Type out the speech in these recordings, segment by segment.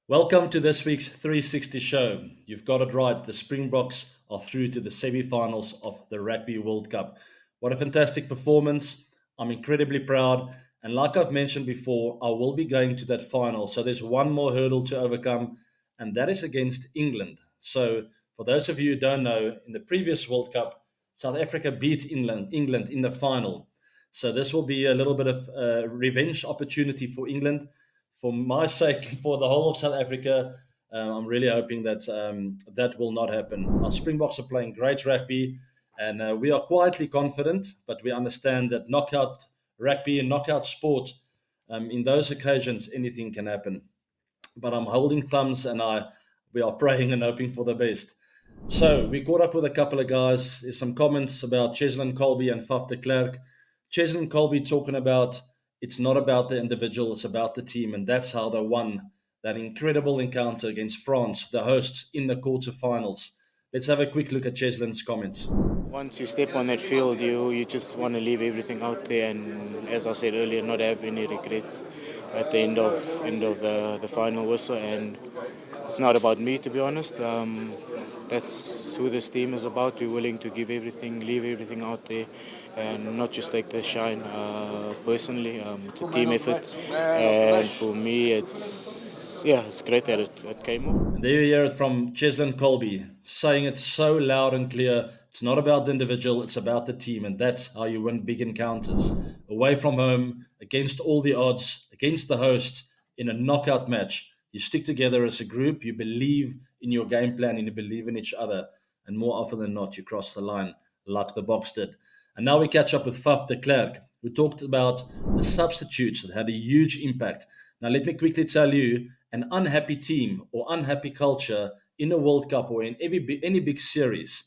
Welcome to this week's 360 show. You've got it right. The Springboks are through to the semi-finals of the Rugby World Cup. What a fantastic performance. I'm incredibly proud. And like I've mentioned before, I will be going to that final. So there's one more hurdle to overcome, and that is against England. So for those of you who don't know, in the previous World Cup, South Africa beat England in the final. So this will be a little bit of a revenge opportunity for England. For my sake, for the whole of South Africa, I'm really hoping that that will not happen. Our Springboks are playing great rugby, and we are quietly confident, but we understand that knockout rugby and knockout sport, in those occasions, anything can happen. But I'm holding thumbs, and we are praying and hoping for the best. So we caught up with a couple of guys. There's some comments about Cheslin Colby and Faf de Klerk. Cheslin Colby talking about it's not about the individual, it's about the team, and that's how they won that incredible encounter against France, the hosts, in the quarterfinals. Let's have a quick look at Cheslin's comments. Once you step on that field, you just want to leave everything out there, and as I said earlier, not have any regrets at the end of the final whistle. And it's not about me, to be honest. That's who this team is about. We're willing to give everything, leave everything out there, and not just take the shine. Personally, it's a team effort, and for me, it's great that it came off. And there you hear it from Cheslin Colby, saying it so loud and clear. It's not about the individual, it's about the team. And that's how you win big encounters. Away from home, against all the odds, against the host, in a knockout match. You stick together as a group, you believe in your game plan, and you believe in each other. And more often than not, you cross the line like the Box did. And now we catch up with Faf de Klerk, who talked about the substitutes that had a huge impact. Now, let me quickly tell you, an unhappy team or unhappy culture in a World Cup or in any big series,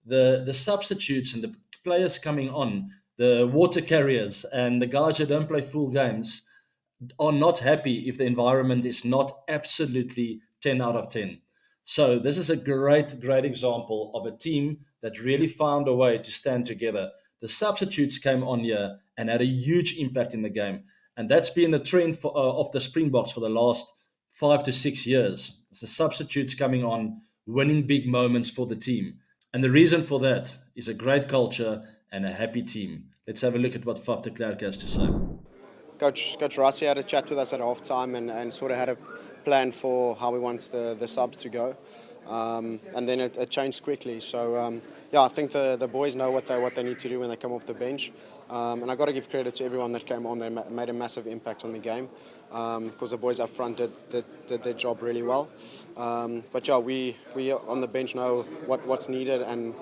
the substitutes and the players coming on, the water carriers and the guys who don't play full games are not happy if the environment is not absolutely 10 out of 10. So this is a great example of a team that really found a way to stand together. The substitutes came on here and had a huge impact in the game. And that's been a trend of the Springboks for the last 5 to 6 years. It's the substitutes coming on, winning big moments for the team. And the reason for that is a great culture and a happy team. Let's have a look at what Faf de Klerk has to say. Coach Rossi had a chat with us at half time and sort of had a plan for how he wants the subs to go. And then it changed quickly. So, I think the boys know what they need to do when they come off the bench. And I've got to give credit to everyone that came on. They made a massive impact on the game because the boys up front did their job really well. We on the bench know what's needed, and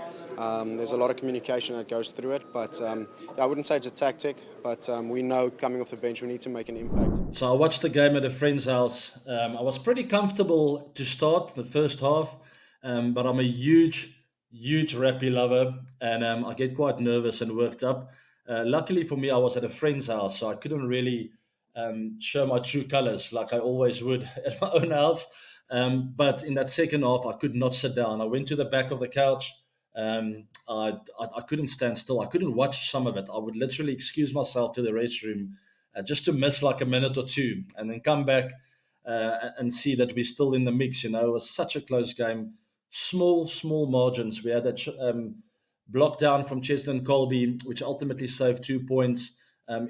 there's a lot of communication that goes through it. But I wouldn't say it's a tactic, but we know coming off the bench we need to make an impact. So I watched the game at a friend's house. I was pretty comfortable to start the first half, but I'm a huge rugby lover, and I get quite nervous and worked up. Luckily for me, I was at a friend's house, so I couldn't really show my true colours like I always would at my own house. But in that second half, I could not sit down. I went to the back of the couch. I couldn't stand still. I couldn't watch some of it. I would literally excuse myself to the restroom just to miss like a minute or two, and then come back and see that we're still in the mix. You know, it was such a close game. Small margins. We had that block down from Cheslin Colby, which ultimately saved 2 points.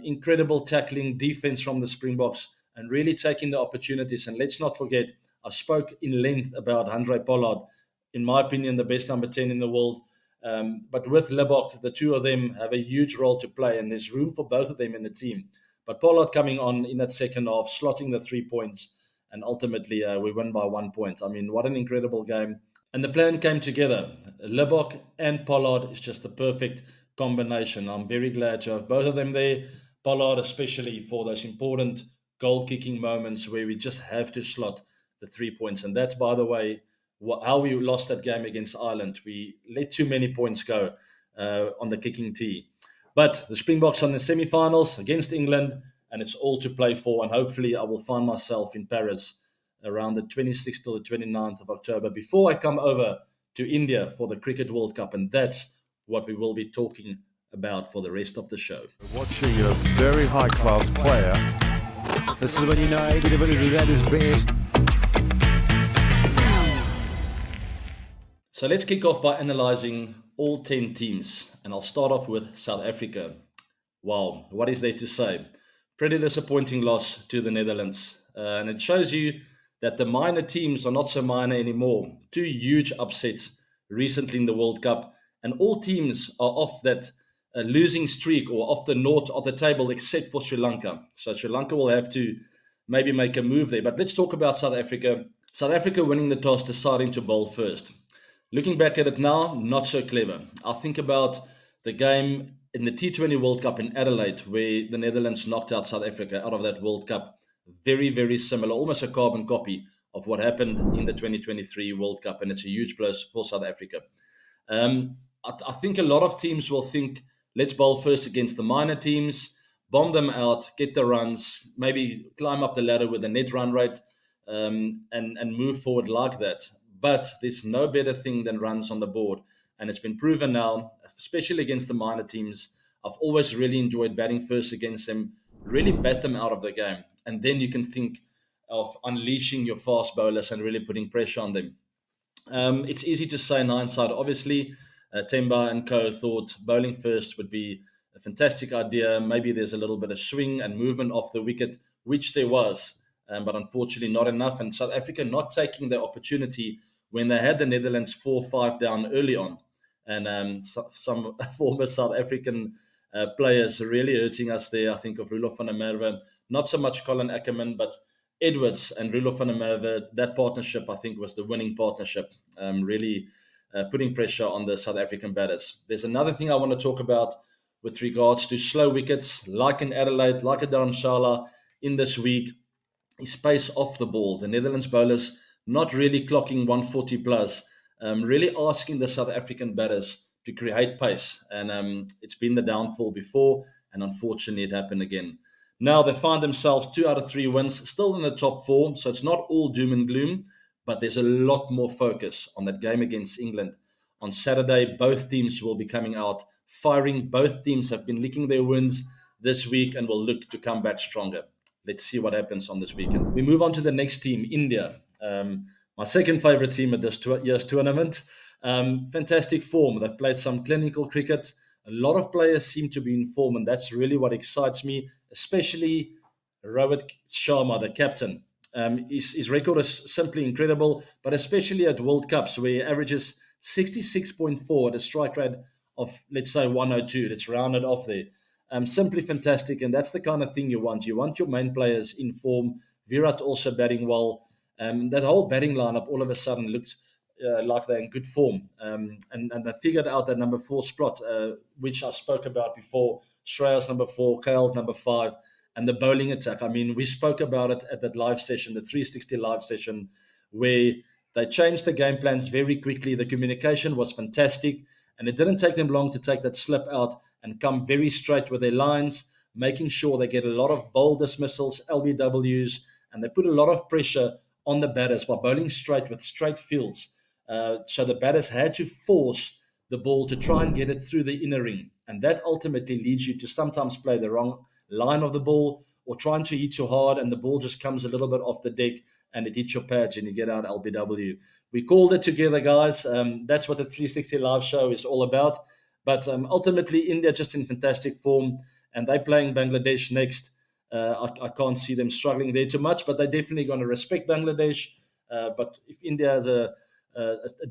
Incredible tackling defense from the Springboks and really taking the opportunities. And let's not forget, I spoke in length about Handré Pollard, in my opinion, the best number 10 in the world. But with Lebok, the two of them have a huge role to play, and there's room for both of them in the team. But Pollard coming on in that second half, slotting the 3 points, and ultimately we win by 1 point. I mean, what an incredible game. And the plan came together. Lebok and Pollard is just the perfect combination. I'm very glad to have both of them there. Pollard, especially for those important goal kicking moments where we just have to slot the 3 points. And that's, by the way, how we lost that game against Ireland. We let too many points go on the kicking tee. But the Springboks on the semi-finals against England, and it's all to play for. And hopefully I will find myself in Paris around the 26th to the 29th of October before I come over to India for the Cricket World Cup. And that's what we will be talking about for the rest of the show. Watching a very high-class player. This is when you know everybody is at his best. So let's kick off by analysing all 10 teams. And I'll start off with South Africa. Wow, what is there to say? Pretty disappointing loss to the Netherlands. And it shows you that the minor teams are not so minor anymore. Two huge upsets recently in the World Cup. And all teams are off that losing streak or off the north of the table except for Sri Lanka. So Sri Lanka will have to maybe make a move there. But let's talk about South Africa. South Africa winning the toss, deciding to bowl first. Looking back at it now, not so clever. I think about the game in the T20 World Cup in Adelaide, where the Netherlands knocked out South Africa out of that World Cup. Very, very similar, almost a carbon copy of what happened in the 2023 World Cup, and it's a huge plus for South Africa. I think a lot of teams will think, let's bowl first against the minor teams, bomb them out, get the runs, maybe climb up the ladder with a net run rate, and move forward like that. But there's no better thing than runs on the board. And it's been proven now, especially against the minor teams. I've always really enjoyed batting first against them, really bat them out of the game. And then you can think of unleashing your fast bowlers and really putting pressure on them. It's easy to say in hindsight. Obviously, Temba and co thought bowling first would be a fantastic idea. Maybe there's a little bit of swing and movement off the wicket, which there was, but unfortunately not enough. And South Africa not taking the opportunity when they had the Netherlands 4-5 down early on. And some former South African players really hurting us there. I think of Roelof van der Merwe, not so much Colin Ackerman, but Edwards and Roelof van der Merwe. That partnership, I think, was the winning partnership, really putting pressure on the South African batters. There's another thing I want to talk about with regards to slow wickets, like in Adelaide, like at Dharamshala in this week, is pace off the ball. The Netherlands bowlers not really clocking 140 plus, really asking the South African batters to create pace. And it's been the downfall before, and unfortunately it happened again. Now they find themselves 2 out of 3 wins, still in the top 4, so it's not all doom and gloom, but there's a lot more focus on that game against England. On Saturday, both teams will be coming out firing. Both teams have been licking their wounds this week and will look to come back stronger. Let's see what happens on this weekend. We move on to the next team, India. My second favorite team at this year's tournament. Fantastic form. They've played some clinical cricket. A lot of players seem to be in form, and that's really what excites me, especially Rohit Sharma, the captain. His record is simply incredible, but especially at World Cups, where he averages 66.4 at a strike rate of, let's say, 102. Let's round it off there. Simply fantastic, and that's the kind of thing you want. You want your main players in form. Virat also batting well. That whole batting lineup all of a sudden looked like they're in good form. And they figured out that number 4 spot, which I spoke about before. Shreyas number 4, KL number 5, and the bowling attack. I mean, we spoke about it at that live session, the 360 live session, where they changed the game plans very quickly. The communication was fantastic, and it didn't take them long to take that slip out and come very straight with their lines, making sure they get a lot of bowl dismissals, LBWs, and they put a lot of pressure on the batters by bowling straight with straight fields. So the batters had to force the ball to try and get it through the inner ring. And that ultimately leads you to sometimes play the wrong line of the ball or trying to hit too hard and the ball just comes a little bit off the deck and it hits your pads and you get out LBW. We called it together, guys. That's what the 360 Live show is all about. But ultimately, India just in fantastic form and they're playing Bangladesh next. I can't see them struggling there too much, but they're definitely going to respect Bangladesh. But if India has a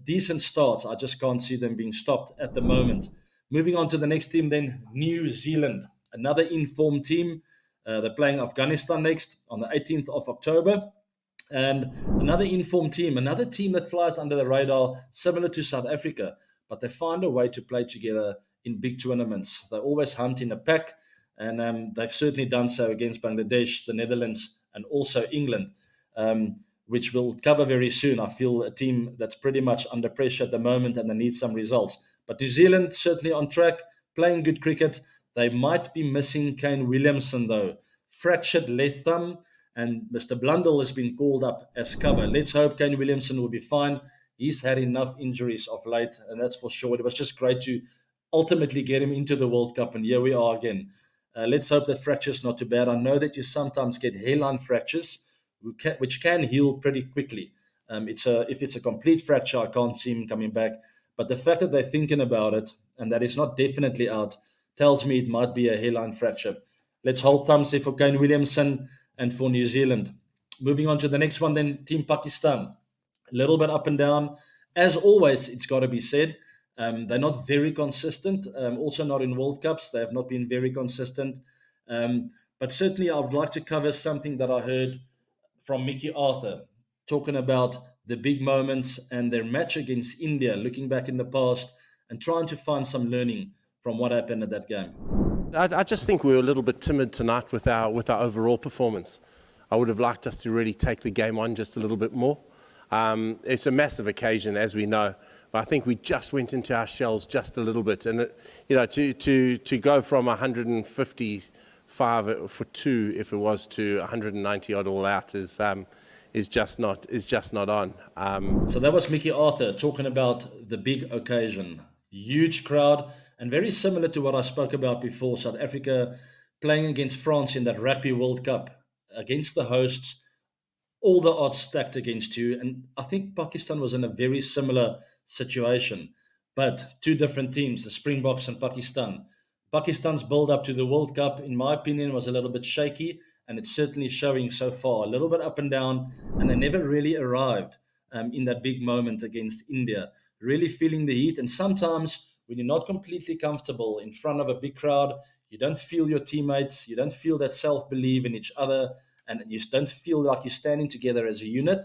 decent start, I just can't see them being stopped at the moment. Moving on to the next team, then New Zealand, another informed team. They're playing Afghanistan next on the 18th of October. And another informed team, another team that flies under the radar, similar to South Africa, but they find a way to play together in big tournaments. They always hunt in a pack, and they've certainly done so against Bangladesh, the Netherlands, and also England, which we'll cover very soon. I feel a team that's pretty much under pressure at the moment, and they need some results. But New Zealand certainly on track, playing good cricket. They might be missing Kane Williamson, though. Fractured left thumb, and Mr. Blundell has been called up as cover. Let's hope Kane Williamson will be fine. He's had enough injuries of late, and that's for sure. It was just great to ultimately get him into the World Cup, and here we are again. Let's hope that fracture's not too bad. I know that you sometimes get hairline fractures, which can heal pretty quickly. If it's a complete fracture, I can't see him coming back. But the fact that they're thinking about it and that it's not definitely out tells me it might be a hairline fracture. Let's hold thumbs here for Kane Williamson and for New Zealand. Moving on to the next one, then Team Pakistan. A little bit up and down. As always, it's got to be said. They're not very consistent. Also, not in World Cups. They have not been very consistent. But certainly, I would like to cover something that I heard from Mickey Arthur, talking about the big moments and their match against India, looking back in the past and trying to find some learning from what happened at that game. I just think we were a little bit timid tonight with our overall performance. I would have liked us to really take the game on just a little bit more. It's a massive occasion, as we know, but I think we just went into our shells just a little bit. And to go from 155 for 2, if it was, to 190 odd all out is just not on. So that was Mickey Arthur talking about the big occasion, huge crowd, and very similar to what I spoke about before. South Africa playing against France in that Rugby World Cup against the hosts. All the odds stacked against you. And I think Pakistan was in a very similar situation, but two different teams, the Springboks and Pakistan. Pakistan's build up to the World Cup, in my opinion, was a little bit shaky, and it's certainly showing so far. A little bit up and down, and they never really arrived in that big moment against India, really feeling the heat. And sometimes when you're not completely comfortable in front of a big crowd, you don't feel your teammates, you don't feel that self-belief in each other, and you don't feel like you're standing together as a unit.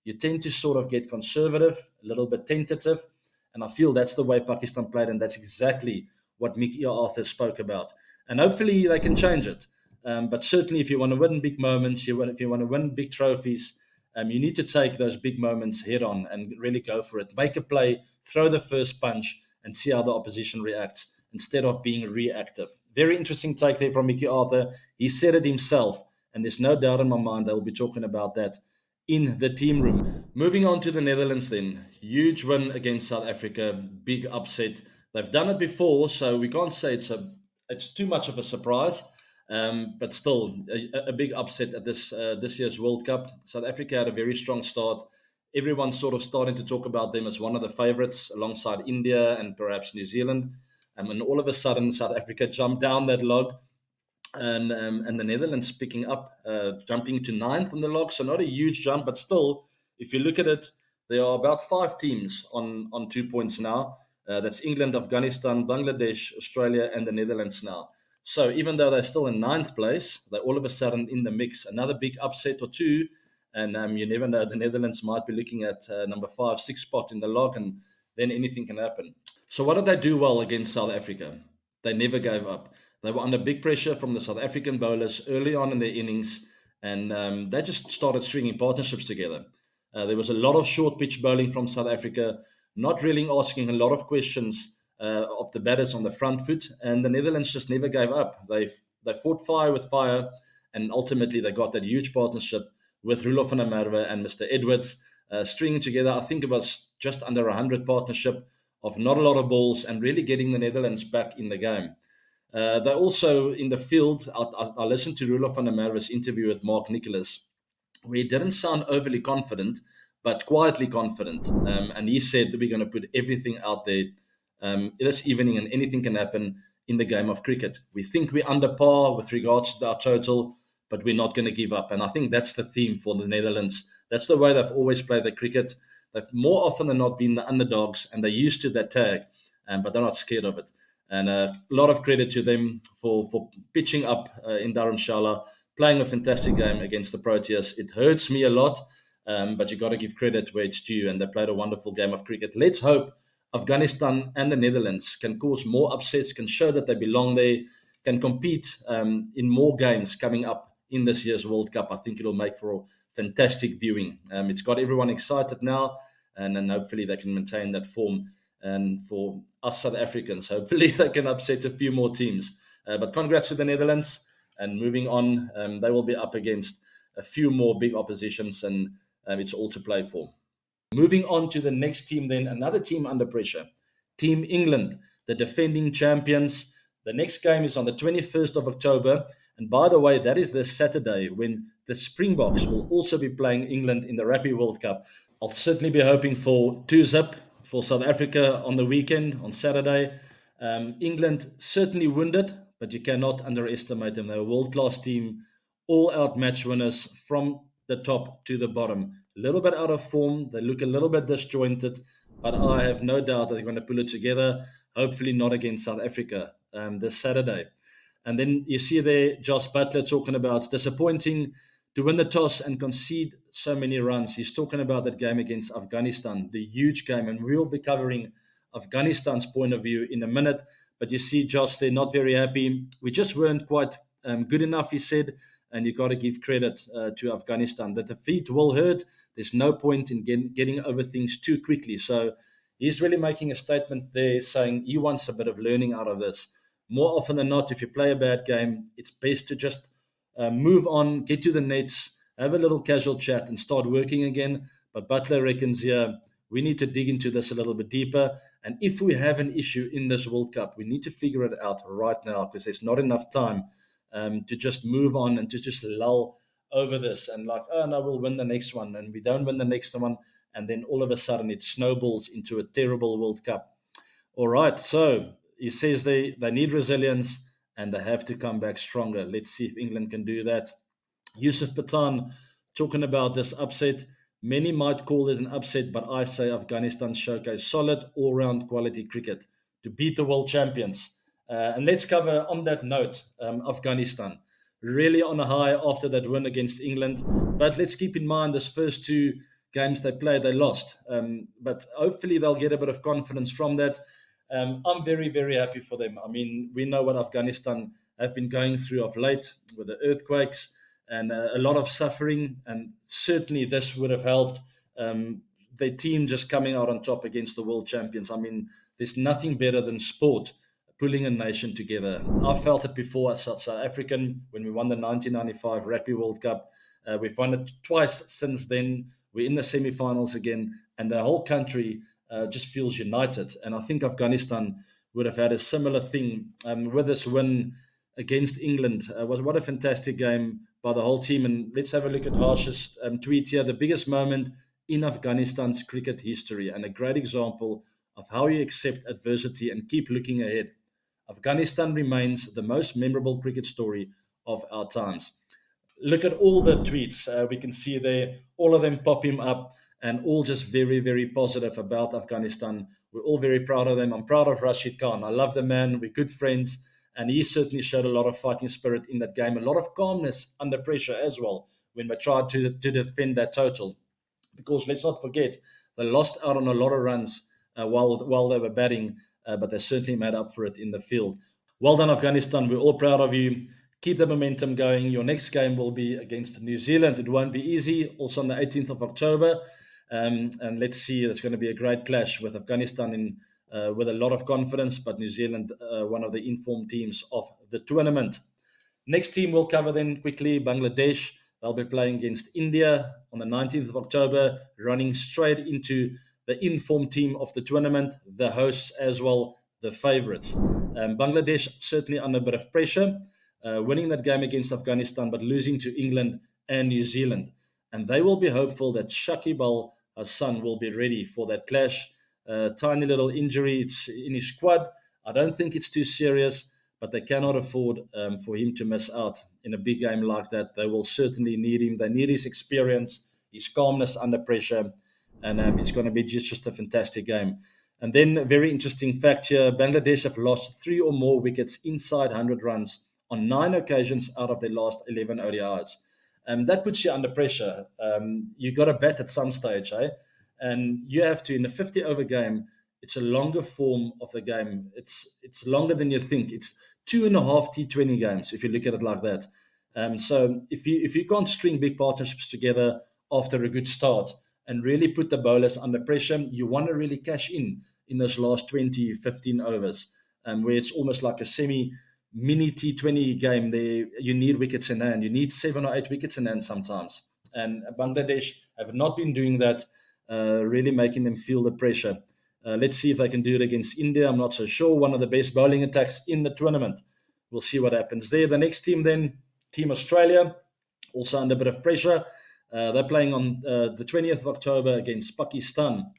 You tend to sort of get conservative, a little bit tentative, and I feel that's the way Pakistan played, and that's exactly what Mickey Arthur spoke about. And hopefully they can change it. But certainly if you want to win big moments, if you want to win big trophies, you need to take those big moments head on and really go for it. Make a play, throw the first punch, and see how the opposition reacts instead of being reactive. Very interesting take there from Mickey Arthur. He said it himself, and there's no doubt in my mind they will be talking about that in the team room. Moving on to the Netherlands then. Huge win against South Africa. Big upset. They've done it before, so we can't say it's too much of a surprise. But still, a big upset at this year's World Cup. South Africa had a very strong start. Everyone's sort of starting to talk about them as one of the favourites alongside India and perhaps New Zealand. And all of a sudden, South Africa jumped down that log. And the Netherlands picking up, jumping to 9th on the log. So not a huge jump, but still, if you look at it, there are about 5 teams on 2 points now. That's England, Afghanistan, Bangladesh, Australia, and the Netherlands now. So even though they're still in 9th place, they're all of a sudden in the mix. Another big upset or two, and you never know. The Netherlands might be looking at number 5, 6 spot in the log, and then anything can happen. So what did they do well against South Africa? They never gave up. They were under big pressure from the South African bowlers early on in their innings, and they just started stringing partnerships together. There was a lot of short pitch bowling from South Africa, not really asking a lot of questions of the batters on the front foot, and the Netherlands just never gave up. They fought fire with fire, and ultimately they got that huge partnership with Roelof van der Merwe and Mr. Edwards, stringing together, I think it was just under 100 partnership of not a lot of balls and really getting the Netherlands back in the game. They also, in the field, I listened to Roelof van der Merwe's interview with Mark Nicholas, where he didn't sound overly confident, but quietly confident. And he said that we're going to put everything out there this evening and anything can happen in the game of cricket. We think we're under par with regards to our total, but we're not going to give up. And I think that's the theme for the Netherlands. That's the way they've always played the cricket. They've more often than not been the underdogs, and they're used to that tag, but they're not scared of it. And a lot of credit to them for pitching up in Dharamshala, playing a fantastic game against the Proteas. It hurts me a lot, but you got to give credit where it's due, and they played a wonderful game of cricket. Let's hope Afghanistan and the Netherlands can cause more upsets, can show that they belong there, can compete in more games coming up in this year's World Cup. I think it'll make for fantastic viewing. It's got everyone excited now, and then hopefully they can maintain that form. And for us South Africans, hopefully they can upset a few more teams. But congrats to the Netherlands. And moving on, they will be up against a few more big oppositions, and it's all to play for. Moving on to the next team then, another team under pressure. Team England, the defending champions. The next game is on the 21st of October, And by the way, that is this Saturday when the Springboks will also be playing England in the Rugby World Cup. I'll certainly be hoping for 2-zip for South Africa on the weekend, on Saturday. England certainly wounded, but you cannot underestimate them. They're a world-class team, all-out match winners from the top to the bottom. A little bit out of form. They look a little bit disjointed, but I have no doubt that they're going to pull it together. Hopefully not against South Africa this Saturday. And then you see there Josh Butler talking about it's disappointing to win the toss and concede so many runs. He's talking about that game against Afghanistan, the huge game, and we'll be covering Afghanistan's point of view in a minute. But you see, Josh, they're not very happy. We just weren't quite good enough, he said, and you got to give credit to Afghanistan. The defeat will hurt. There's no point in getting over things too quickly. So he's really making a statement there saying he wants a bit of learning out of this. More often than not, if you play a bad game, it's best to just move on, get to the nets, have a little casual chat, and start working again. But Butler reckons here we need to dig into this a little bit deeper. And if we have an issue in this World Cup, we need to figure it out right now because there's not enough time to just move on and to just lull over this and like, oh no, we'll win the next one. And we don't win the next one. And then all of a sudden it snowballs into a terrible World Cup. All right. So he says they need resilience and they have to come back stronger. Let's see if England can do that. Yusuf Patan talking about this upset. Many might call it an upset, but I say Afghanistan showcase solid all-round quality cricket to beat the world champions. And let's cover on that note, Afghanistan. Really on a high after that win against England. But let's keep in mind this first two games they played, they lost. But hopefully they'll get a bit of confidence from that. I'm very, very happy for them. I mean, we know what Afghanistan have been going through of late with the earthquakes and a lot of suffering. And certainly this would have helped their team just coming out on top against the world champions. I mean, there's nothing better than sport pulling a nation together. I felt it before as South African when we won the 1995 Rugby World Cup. We've won it twice since then. We're in the semi-finals again, and the whole country just feels united. And I think Afghanistan would have had a similar thing with this win against England. What a fantastic game by the whole team. And let's have a look at Harsh's tweet here. The biggest moment in Afghanistan's cricket history and a great example of how you accept adversity and keep looking ahead. Afghanistan remains the most memorable cricket story of our times. Look at all the tweets we can see there. All of them pop him up and all just very, very positive about Afghanistan. We're all very proud of them. I'm proud of Rashid Khan. I love the man. We're good friends. And he certainly showed a lot of fighting spirit in that game, a lot of calmness under pressure as well when we tried to defend that total. Because let's not forget, they lost out on a lot of runs while they were batting, but they certainly made up for it in the field. Well done, Afghanistan. We're all proud of you. Keep the momentum going. Your next game will be against New Zealand. It won't be easy. Also on the 18th of October. And let's see. It's going to be a great clash with Afghanistan with a lot of confidence, but New Zealand, one of the informed teams of the tournament. Next team we'll cover then quickly, Bangladesh. They'll be playing against India on the 19th of October, running straight into the informed team of the tournament, the hosts as well, the favourites. Bangladesh certainly under a bit of pressure, winning that game against Afghanistan, but losing to England and New Zealand. And they will be hopeful that Shakib Al Hassan will be ready for that clash. Tiny little injury in his quad. I don't think it's too serious, but they cannot afford for him to miss out in a big game like that. They will certainly need him. They need his experience, his calmness under pressure, and it's going to be just a fantastic game. And then a very interesting fact here, Bangladesh have lost 3 or more wickets inside 100 runs on 9 occasions out of their last 11 ODIs. That puts you under pressure. You got to bat at some stage, eh? And you have to, in a 50-over game, it's a longer form of the game. It's longer than you think. It's 2.5 T20 games, if you look at it like that. So if you can't string big partnerships together after a good start and really put the bowlers under pressure, you want to really cash in those last 20, 15 overs, where it's almost like a mini T20 game. There you need wickets in hand. You need 7 or 8 wickets in hand sometimes. And Bangladesh have not been doing that, really making them feel the pressure. Let's see if they can do it against India. I'm not so sure. One of the best bowling attacks in the tournament. We'll see what happens there. The next team then, Team Australia, also under a bit of pressure. They're playing on the 20th of October against Pakistan.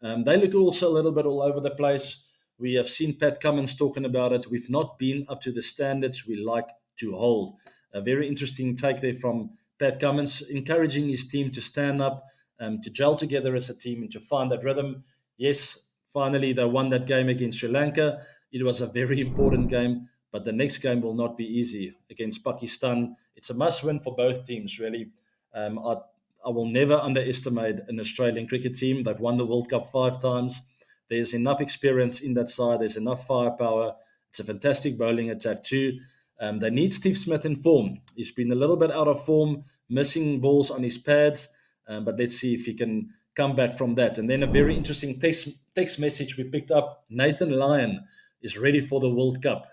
They look also a little bit all over the place. We have seen Pat Cummins talking about it. We've not been up to the standards we like to hold. A very interesting take there from Pat Cummins, encouraging his team to stand up, to gel together as a team, and to find that rhythm. Yes, finally they won that game against Sri Lanka. It was a very important game, but the next game will not be easy against Pakistan. It's a must-win for both teams, really. I will never underestimate an Australian cricket team. They've won the World Cup 5 times. There's enough experience in that side. There's enough firepower. It's a fantastic bowling attack too. They need Steve Smith in form. He's been a little bit out of form, missing balls on his pads, but let's see if he can come back from that. And then a very interesting text message we picked up. Nathan Lyon is ready for the World Cup.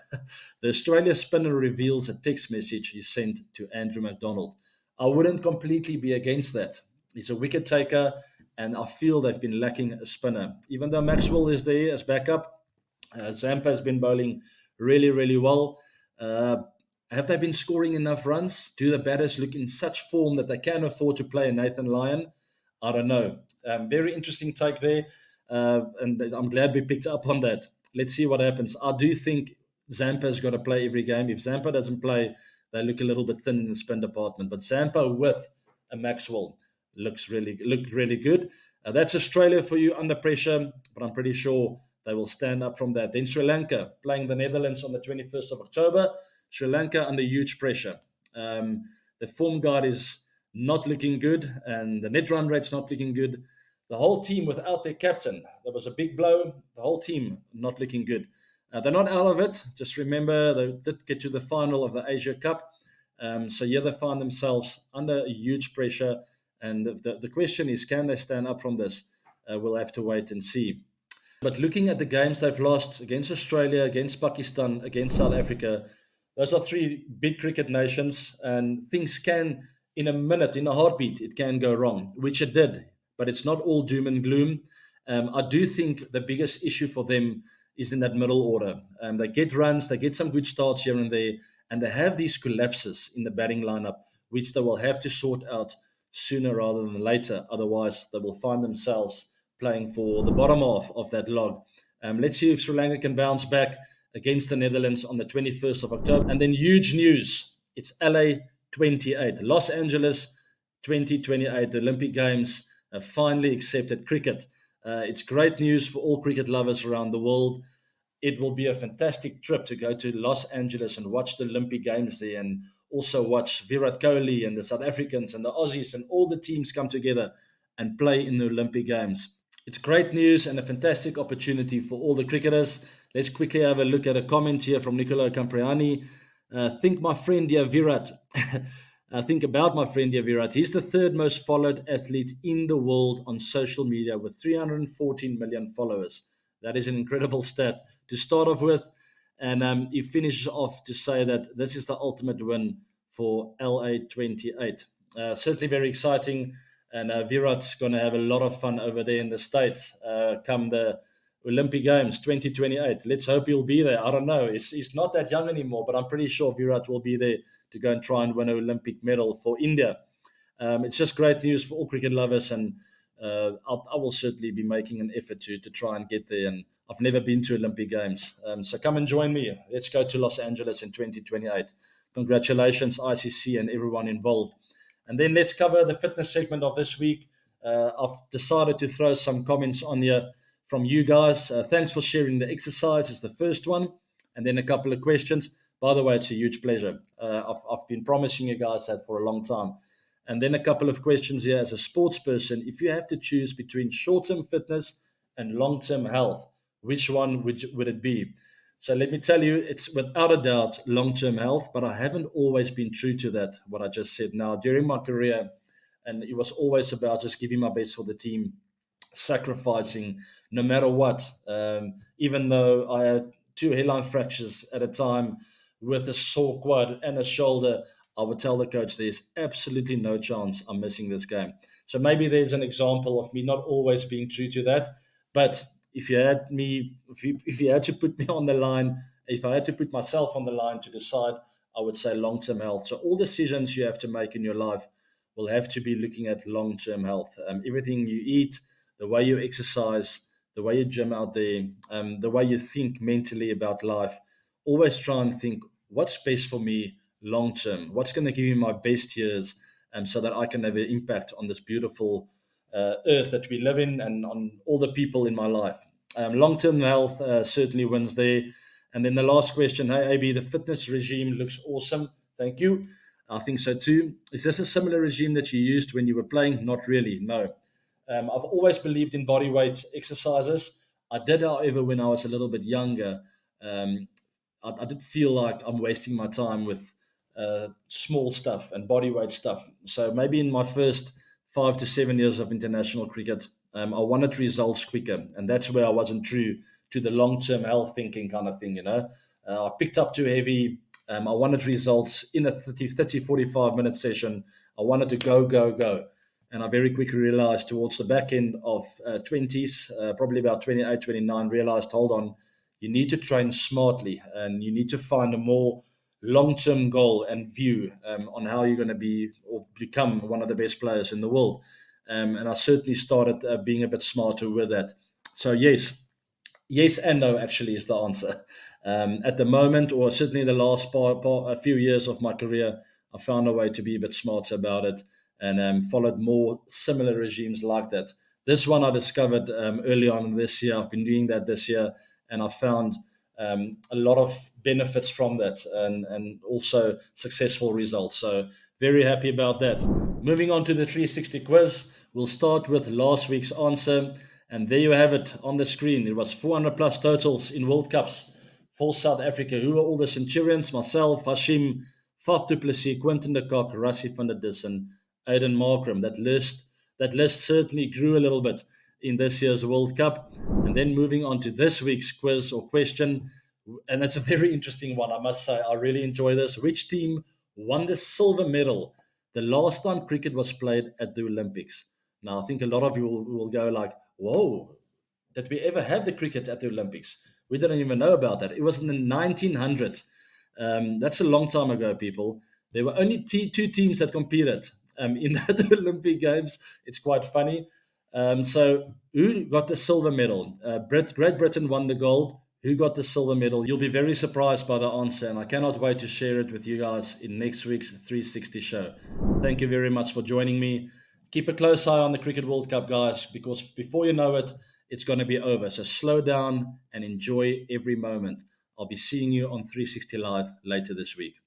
The Australia spinner reveals a text message he sent to Andrew McDonald. I wouldn't completely be against that. He's a wicket taker, and I feel they've been lacking a spinner. Even though Maxwell is there as backup, Zampa has been bowling really, really well. Have they been scoring enough runs? Do the batters look in such form that they can afford to play a Nathan Lyon? I don't know. Very interesting take there, and I'm glad we picked up on that. Let's see what happens. I do think Zampa's got to play every game. If Zampa doesn't play, they look a little bit thin in the spin department. But Zampa with a Maxwell looked really good. That's Australia for you under pressure, but I'm pretty sure they will stand up from that. Then Sri Lanka playing the Netherlands on the 21st of October. Sri Lanka under huge pressure. The form guard is not looking good, and the net run rate's not looking good. The whole team without their captain, that was a big blow. The whole team not looking good. They're not out of it. Just remember, they did get to the final of the Asia Cup. So yeah, they find themselves under huge pressure. And the question is, can they stand up from this? We'll have to wait and see. But looking at the games they've lost against Australia, against Pakistan, against South Africa, those are three big cricket nations, and things can, in a minute, in a heartbeat, it can go wrong, which it did. But it's not all doom and gloom. I do think the biggest issue for them is in that middle order. They get runs, they get some good starts here and there, and they have these collapses in the batting lineup, which they will have to sort out sooner rather than later. Otherwise, they will find themselves playing for the bottom half of that log. Let's see if Sri Lanka can bounce back against the Netherlands on the 21st of October. And then huge news. It's LA 28. Los Angeles 2028. The Olympic Games have finally accepted cricket. It's great news for all cricket lovers around the world. It will be a fantastic trip to go to Los Angeles and watch the Olympic Games there, and also watch Virat Kohli and the South Africans and the Aussies and all the teams come together and play in the Olympic Games. It's great news and a fantastic opportunity for all the cricketers. Let's quickly have a look at a comment here from Nicolo Campriani. Think my friend here, Virat. Think about my friend here, Virat. He's the third most followed athlete in the world on social media with 314 million followers. That is an incredible stat to start off with. And he finishes off to say that this is the ultimate win for LA28. Certainly very exciting. And Virat's going to have a lot of fun over there in the States come the Olympic Games 2028. Let's hope he'll be there. I don't know. He's not that young anymore, but I'm pretty sure Virat will be there to go and try and win an Olympic medal for India. It's just great news for all cricket lovers, and I will certainly be making an effort to try and get there. And I've never been to Olympic Games. So come and join me. Let's go to Los Angeles in 2028. Congratulations, ICC and everyone involved. And then let's cover the fitness segment of this week. I've decided to throw some comments on here from you guys. Thanks for sharing the exercise is the first one. And then a couple of questions. By the way, it's a huge pleasure. I've been promising you guys that for a long time. And then a couple of questions here as a sports person. If you have to choose between short-term fitness and long-term health, which one would it be? So let me tell you, it's without a doubt long-term health, but I haven't always been true to that, what I just said now. During my career, and it was always about just giving my best for the team, sacrificing no matter what. Even though I had 2 hairline fractures at a time with a sore quad and a shoulder, I would tell the coach there's absolutely no chance I'm missing this game. So maybe there's an example of me not always being true to that. But if you had me, if you had to put me on the line, if I had to put myself on the line to decide, I would say long-term health. So all decisions you have to make in your life will have to be looking at long-term health. Everything you eat, the way you exercise, the way you gym out there, the way you think mentally about life. Always try and think what's best for me long term. What's going to give me my best years, so that I can have an impact on this beautiful earth that we live in and on all the people in my life. Long term health certainly wins there. And then the last question, hey, AB, the fitness regime looks awesome. Thank you. I think so too. Is this a similar regime that you used when you were playing? Not really, no. I've always believed in body weight exercises. I did, however, when I was a little bit younger, um, I did feel like I'm wasting my time with small stuff and body weight stuff. So maybe in my first 5 to 7 years of international cricket, I wanted results quicker, and that's where I wasn't true to the long-term health thinking kind of thing. I picked up too heavy. I wanted results in a 45-minute session. I wanted to go, go, go. And I very quickly realized towards the back end of 20s, probably about 28, 29, realized, hold on, you need to train smartly and you need to find a more long-term goal and view on how you're going to be or become one of the best players in the world. And I certainly started being a bit smarter with that. So yes and no actually is the answer. At the moment, or certainly the last a few years of my career, I found a way to be a bit smarter about it and followed more similar regimes like that. This one I discovered early on this year. I've been doing that this year, and I found a lot of benefits from that and also successful results. So very happy about that. Moving on to the 360 quiz, we'll start with last week's answer. And there you have it on the screen. It was 400 plus totals in World Cups for South Africa. Who were all the Centurions? Myself, Hashim, Faf du Plessis, Quinton de Kock, Rassie van der Dis, and Aiden Markram. That list certainly grew a little bit in this year's World Cup. And then moving on to this week's quiz or question, and it's a very interesting one, I must say. I really enjoy this. Which team won the silver medal the last time cricket was played at the Olympics? Now, I think a lot of you will go like, whoa, did we ever have the cricket at the Olympics? We didn't even know about that. It was in the 1900s. That's a long time ago, people. There were only two teams that competed in the Olympic Games. It's quite funny. So who got the silver medal? Great Britain won the gold. Who got the silver medal? You'll be very surprised by the answer, and I cannot wait to share it with you guys in next week's 360 show. Thank you very much for joining me. Keep a close eye on the Cricket World Cup, guys, because before you know it, it's going to be over. So slow down and enjoy every moment. I'll be seeing you on 360 Live later this week.